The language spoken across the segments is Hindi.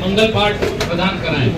मंगल पाठ प्रदान कराएं।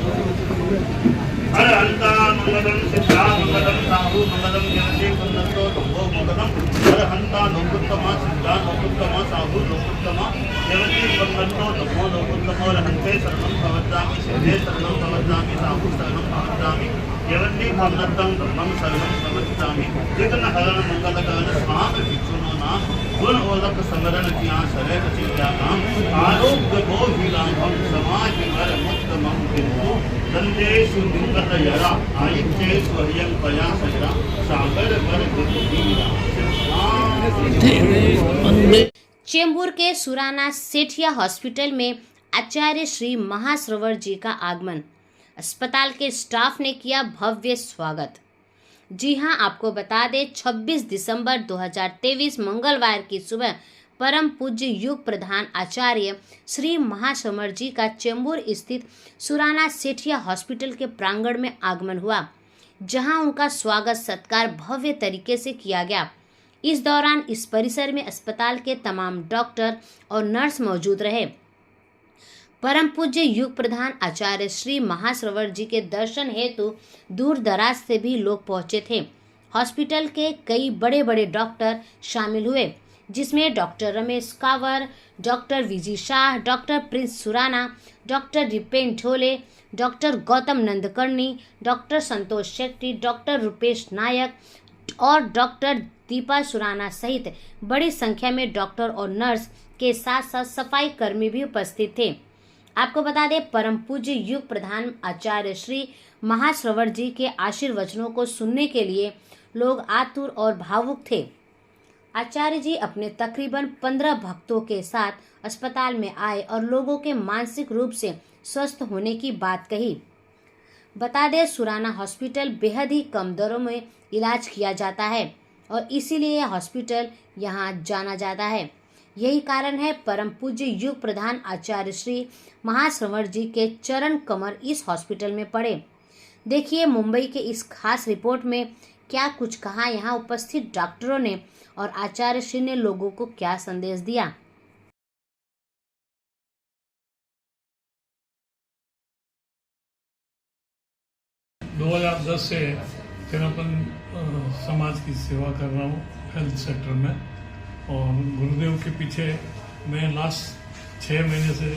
अरहंता मंगलम सिद्धा मंगलम साहु मंगलम जयते कुंदस्तो धम्मो मंगलम अरहंता लोकोत्तमा सिद्धा लोकोत्तमा साहु लोकोत्तमा जयते कुंदस्तो धम्मो लोकोत्तमा अरहंते शरणं भवद्दामि सिद्धे शरणं भवद्दामि साहु शरणं भवद्दामि जयते कुंदस्तं धम्मं शरणं भवद्दामि जितना हरण मंगलकाल स्वाम भिक्षुनो नाम गुण ओलक समरण किया सरे कचिया नाम आरोग्य भो विलाभम समाज वर मुक्तमं बिंदु संदेशु दिंगत यरा आयुष्ये स्वयं पया सजरा सागर वर गुरुदीरा। चेंबूर के सुराना सेठिया हॉस्पिटल में आचार्य श्री महाश्रवण जी का आगमन। अस्पताल के स्टाफ ने किया भव्य स्वागत। जी हां, आपको बता दें 26 दिसंबर 2023 मंगलवार की सुबह परम पूज्य युग प्रधान आचार्य श्री महाश्रवण जी का चेंबूर स्थित सुराना सेठिया हॉस्पिटल के प्रांगण में आगमन हुआ, जहां उनका स्वागत सत्कार भव्य तरीके से किया गया। इस दौरान इस परिसर में अस्पताल के तमाम डॉक्टर और नर्स मौजूद रहे। परम पूज्य युग प्रधान आचार्य श्री महाश्रवण जी के दर्शन हेतु दूर दराज से भी लोग पहुंचे थे। हॉस्पिटल के कई बड़े बड़े डॉक्टर शामिल हुए, जिसमें doctor Ramesh Kawar, doctor Viji Shah, doctor Prince Surana, doctor Ripen Dhole, doctor Gautam Nandkarni, doctor Santosh Shetty, doctor Rupesh Nayak और डॉक्टर दीपा सुराना सहित बड़ी संख्या में डॉक्टर और नर्स के साथ साथ सफाई कर्मी भी उपस्थित थे। आपको बता दें, परम पूज्य युग प्रधान आचार्य श्री महाश्रवण जी के आशीर्वचनों को सुनने के लिए लोग आतुर और भावुक थे। आचार्य जी अपने तकरीबन 15 भक्तों के साथ अस्पताल में आए और लोगों के मानसिक रूप से स्वस्थ होने की बात कही। बता दें, सुराना हॉस्पिटल बेहद ही कम दरों में इलाज किया जाता है और इसीलिए यह हॉस्पिटल यहाँ जाना जाता है। यही कारण है परम पूज्य युग प्रधान आचार्य श्री महाश्रवण जी के चरण कमर इस हॉस्पिटल में पड़े। देखिए मुंबई के इस खास रिपोर्ट में क्या कुछ कहा यहाँ उपस्थित डॉक्टरों ने और आचार्य श्री ने लोगों को क्या संदेश दिया। 2010 से तेरापन समाज की सेवा कर रहा हूँ हेल्थ सेक्टर में, और गुरुदेव के पीछे मैं लास्ट 6 महीने से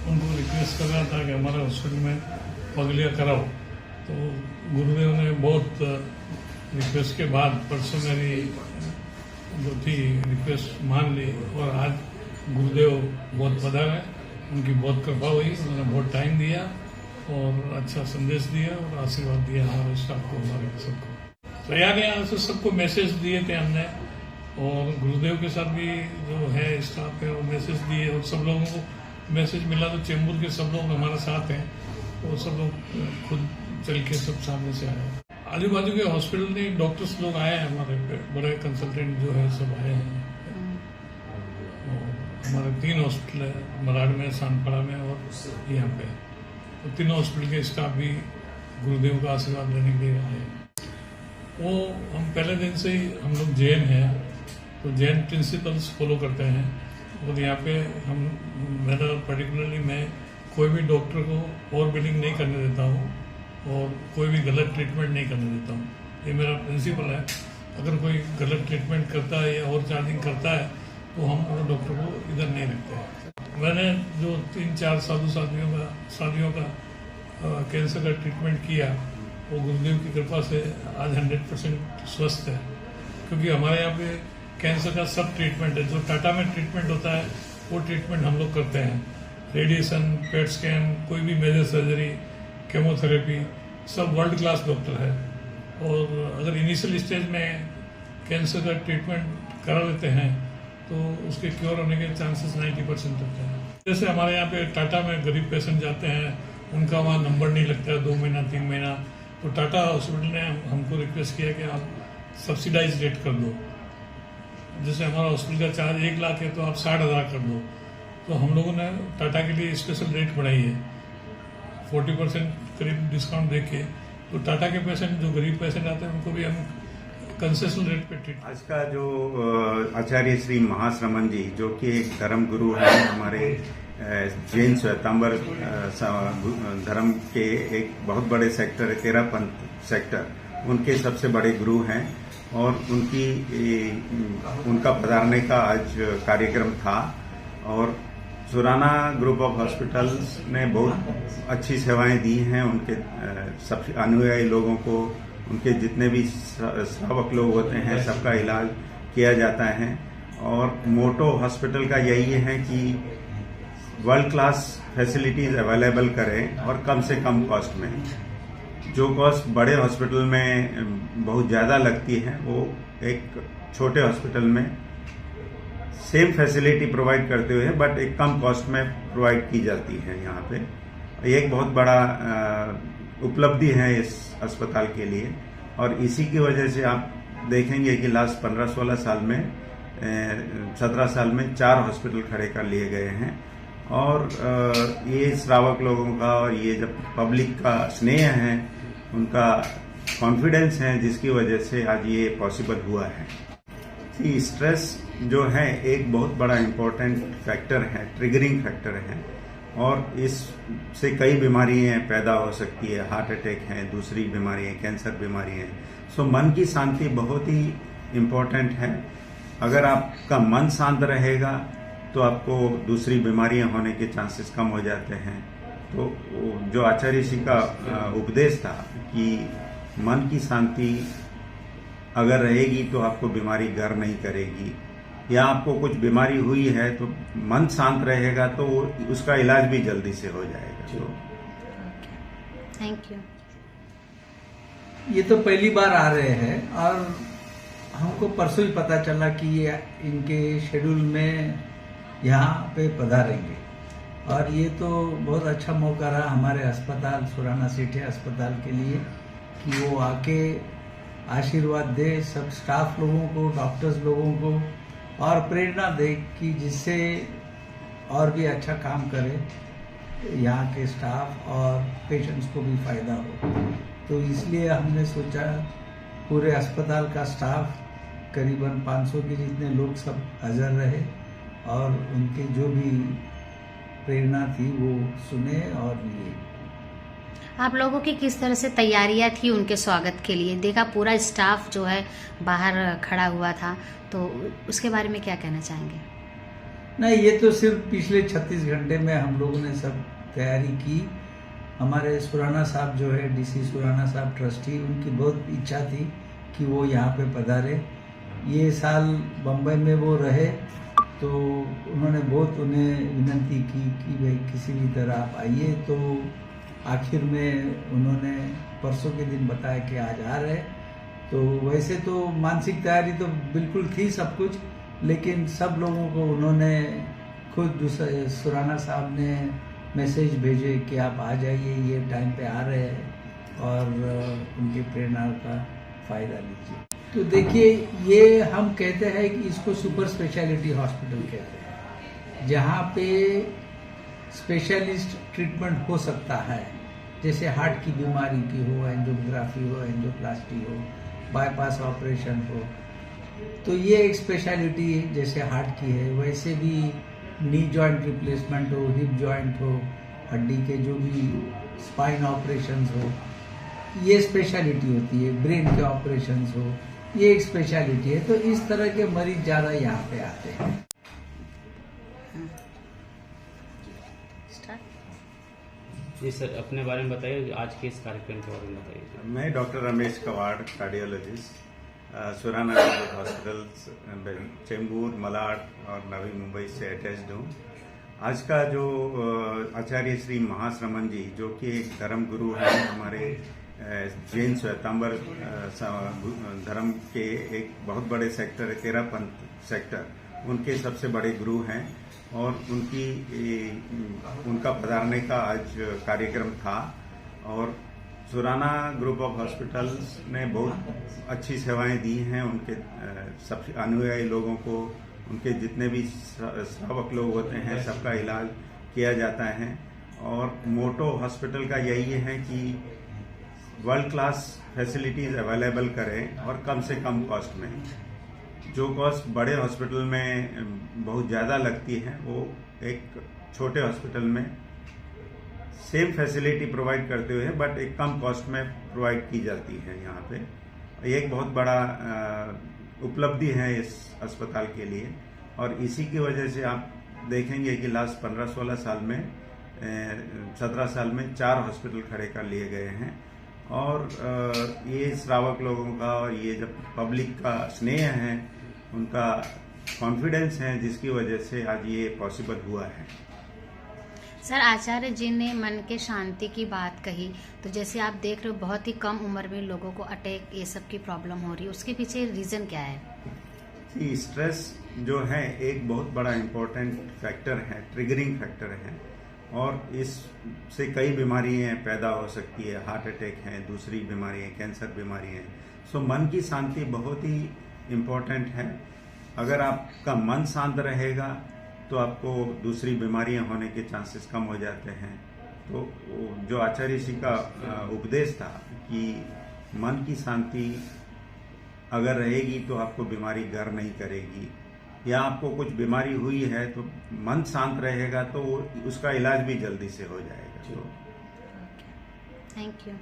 उनको रिक्वेस्ट कर रहा था कि हमारे हॉस्पिटल में पगलिया कराओ। तो गुरुदेव ने बहुत रिक्वेस्ट के बाद परसों मेरी जो थी रिक्वेस्ट मान ली, और आज गुरुदेव बहुत पधारे, उनकी बहुत कृपा हुई, उन्होंने बहुत टाइम दिया और अच्छा संदेश दिया और आशीर्वाद दिया हमारे स्टाफ को, हमारे सबको। तो यहाँ से सबको मैसेज दिए थे हमने, और गुरुदेव के साथ भी जो है स्टाफ है वो मैसेज दिए, और सब लोगों को मैसेज मिला। तो चेंबूर के सब लोग हमारे साथ हैं, वो सब लोग खुद चल के सब सामने से आए। आजू बाजू के हॉस्पिटल में डॉक्टर्स लोग आए हैं, हमारे बड़े कंसल्टेंट जो है सब आए हैं। हमारे 3 हॉस्पिटल है, मलाड में, सानपाड़ा में और यहाँ पे। तो तीनों हॉस्पिटल के स्टाफ भी गुरुदेव का आशीर्वाद लेने के लिए आए। वो हम पहले दिन से ही, हम लोग जैन हैं तो जैन प्रिंसिपल्स फॉलो करते हैं, और यहाँ पे हम मेरा पर्टिकुलरली मैं कोई भी डॉक्टर को ओवर बिलिंग नहीं करने देता हूँ और कोई भी गलत ट्रीटमेंट नहीं करने देता हूँ। ये मेरा प्रिंसिपल है। अगर कोई गलत ट्रीटमेंट करता है या और चार्जिंग करता है तो हम वो डॉक्टर को इधर नहीं रखते हैं। मैंने जो 3-4 साथियों का कैंसर का ट्रीटमेंट किया, वो गुरुदेव की कृपा से आज 100% स्वस्थ है। क्योंकि हमारे यहाँ पे कैंसर का सब ट्रीटमेंट है, जो टाटा में ट्रीटमेंट होता है वो ट्रीटमेंट हम लोग करते हैं। रेडिएशन, पेट स्कैन, कोई भी मेजर सर्जरी, केमोथेरेपी, सब वर्ल्ड क्लास डॉक्टर है। और अगर इनिशियल स्टेज में कैंसर का ट्रीटमेंट करा लेते हैं तो उसके क्योर होने के चांसेस 90% होते हैं। जैसे हमारे यहाँ पे टाटा में गरीब पेशेंट जाते हैं, उनका वहाँ नंबर नहीं लगता है 2 महीना 3 महीना, तो टाटा हॉस्पिटल ने हमको रिक्वेस्ट किया कि आप सब्सिडाइज रेट कर दो। जैसे हमारा हॉस्पिटल का चार्ज 1 लाख है तो आप 60,000 कर दो। तो हम लोगों ने टाटा के लिए स्पेशल रेट बढ़ाई है, 40% करीब डिस्काउंट देके। तो टाटा के पेशेंट, जो गरीब पेशेंट आते हैं, उनको भी हम कंसेशन रेट पे ट्रीट। आज का जो आचार्य श्री महाश्रवण जी, जो कि एक धर्म गुरु हैं हमारे जैन श्वेतांबर धर्म के एक बहुत बड़े सेक्टर है तेरापंथ सेक्टर, उनके सबसे बड़े गुरु हैं और उनका पधारने का आज कार्यक्रम था। और सुराना ग्रुप ऑफ हॉस्पिटल्स ने बहुत अच्छी सेवाएं दी हैं उनके सब अनुयायी लोगों को। उनके जितने भी श्रावक लोग होते हैं सबका इलाज किया जाता है और मोटो हॉस्पिटल का यही है कि वर्ल्ड क्लास फैसिलिटीज अवेलेबल करें और कम से कम कॉस्ट में। जो कॉस्ट बड़े हॉस्पिटल में बहुत ज़्यादा लगती है वो एक छोटे हॉस्पिटल में सेम फैसिलिटी प्रोवाइड करते हुए बट एक कम कॉस्ट में प्रोवाइड की जाती है यहाँ पे। ये एक बहुत बड़ा उपलब्धि है इस अस्पताल के लिए और इसी की वजह से आप देखेंगे कि लास्ट 15-16 साल में 17 साल में 4 हॉस्पिटल खड़े कर लिए गए हैं। और ये श्रावक लोगों का और ये जब पब्लिक का स्नेह है, उनका कॉन्फिडेंस है, जिसकी वजह से आज ये पॉसिबल हुआ है। कि स्ट्रेस जो है एक बहुत बड़ा इम्पोर्टेंट फैक्टर है, ट्रिगरिंग फैक्टर है और इससे कई बीमारियां पैदा हो सकती है। हार्ट अटैक है, दूसरी बीमारी है, कैंसर बीमारी है। सो मन की शांति बहुत ही इम्पोर्टेंट है। अगर आपका मन शांत रहेगा तो आपको दूसरी बीमारियां होने के चांसेस कम हो जाते हैं। तो जो आचार्य ऋषि का उपदेश था कि मन की शांति अगर रहेगी तो आपको बीमारी घर नहीं करेगी, या आपको कुछ बीमारी हुई है तो मन शांत रहेगा तो उसका इलाज भी जल्दी से हो जाएगा। तो थैंक यू। ये तो पहली बार आ रहे हैं और हमको परसों ही पता चला कि ये इनके शेड्यूल में यहाँ पे पधारेंगे और ये तो बहुत अच्छा मौका रहा हमारे अस्पताल सुराना सेठिया अस्पताल के लिए कि वो आके आशीर्वाद दे सब स्टाफ लोगों को, डॉक्टर्स लोगों को और प्रेरणा दे कि जिससे और भी अच्छा काम करे यहाँ के स्टाफ और पेशेंट्स को भी फायदा हो। तो इसलिए हमने सोचा पूरे अस्पताल का स्टाफ करीबन 500 के जितने लोग सब हाजिर रहे और उनके जो भी प्रेरणा थी वो सुने और लिए। आप लोगों की किस तरह से तैयारियां थी उनके स्वागत के लिए? देखा पूरा स्टाफ जो है बाहर खड़ा हुआ था, तो उसके बारे में क्या कहना चाहेंगे? नहीं, ये तो सिर्फ पिछले 36 घंटे में हम लोगों ने सब तैयारी की। हमारे सुराना साहब जो है डीसी सुराना साहब ट्रस्टी, उनकी बहुत इच्छा थी कि वो यहाँ पे पधारे। ये साल बम्बई में वो रहे तो उन्होंने बहुत उन्हें विनती की कि भाई किसी भी तरह आप आइए। तो आखिर में उन्होंने परसों के दिन बताया कि आज आ रहे। तो वैसे तो मानसिक तैयारी तो बिल्कुल थी सब कुछ, लेकिन सब लोगों को उन्होंने खुद सुराना साहब ने मैसेज भेजे कि आप आ जाइए, ये टाइम पे आ रहे हैं और उनकी प्रेरणा का फ़ायदा लीजिए। तो देखिए, ये हम कहते हैं कि इसको सुपर स्पेशलिटी हॉस्पिटल कहते हैं, जहाँ पे स्पेशलिस्ट ट्रीटमेंट हो सकता है। जैसे हार्ट की बीमारी की हो, एंजियोग्राफी हो, एंजियोप्लास्टी हो, बाईपास ऑपरेशन हो, तो ये एक स्पेशलिटी जैसे हार्ट की है। वैसे भी नी जॉइंट रिप्लेसमेंट हो, हिप जॉइंट हो, हड्डी के जो भी स्पाइन ऑपरेशंस हो, ये स्पेशलिटी होती है। ब्रेन के ऑपरेशंस हो, ये एक स्पेशलिटी है। तो इस तरह के मरीज ज़्यादा यहाँ पे आते हैं। जी सर, अपने बारे में बताइए, आज के इस कार्यक्रम के बारे में बताइए। मैं doctor Ramesh Kawad, cardiologist, Surana hospital Chembur, Malad और नवी मुंबई से अटैच्ड हूँ। आज का जो आचार्य श्री महाश्रमण जी, जो कि एक धर्म गुरु हैं हमारे जैन श्वेतांबर धर्म के एक बहुत बड़े सेक्टर है तेरापंथ सेक्टर, उनके सबसे बड़े गुरु हैं और उनका पधारने का आज कार्यक्रम था। और सुराना ग्रुप ऑफ हॉस्पिटल्स ने बहुत अच्छी सेवाएं दी हैं उनके सब अनुयायी लोगों को। उनके जितने भी श्रावक लोग होते हैं सबका इलाज किया जाता है। और मोटो हॉस्पिटल का यही है कि वर्ल्ड क्लास फैसिलिटीज अवेलेबल करें और कम से कम कॉस्ट में। जो कॉस्ट बड़े हॉस्पिटल में बहुत ज़्यादा लगती है वो एक छोटे हॉस्पिटल में सेम फैसिलिटी प्रोवाइड करते हुए बट एक कम कॉस्ट में प्रोवाइड की जाती है यहाँ पे। ये एक बहुत बड़ा उपलब्धि है इस अस्पताल के लिए और इसी की वजह से आप देखेंगे कि लास्ट 15-16 साल में 17 साल में 4 हॉस्पिटल खड़े कर लिए गए हैं और ये श्रावक लोगों का और ये जब पब्लिक का स्नेह है, उनका कॉन्फिडेंस है, जिसकी वजह से आज ये पॉसिबल हुआ है। सर, आचार्य जी ने मन के शांति की बात कही, तो जैसे आप देख रहे हो बहुत ही कम उम्र में लोगों को अटैक ये सब की प्रॉब्लम हो रही है, उसके पीछे रीजन क्या है? जी, स्ट्रेस जो है एक बहुत बड़ा इम्पोर्टेंट फैक्टर है, ट्रिगरिंग फैक्टर है और इससे कई बीमारियां पैदा हो सकती है। हार्ट अटैक है, दूसरी बीमारियां, कैंसर बीमारी है। सो मन की शांति बहुत ही इम्पोर्टेंट है। अगर आपका मन शांत रहेगा तो आपको दूसरी बीमारियां होने के चांसेस कम हो जाते हैं। तो जो आचार्य जी का उपदेश था कि मन की शांति अगर रहेगी तो आपको बीमारी घर नहीं करेगी, या आपको कुछ बीमारी हुई है तो मन शांत रहेगा तो उसका इलाज भी जल्दी से हो जाएगा। Thank you.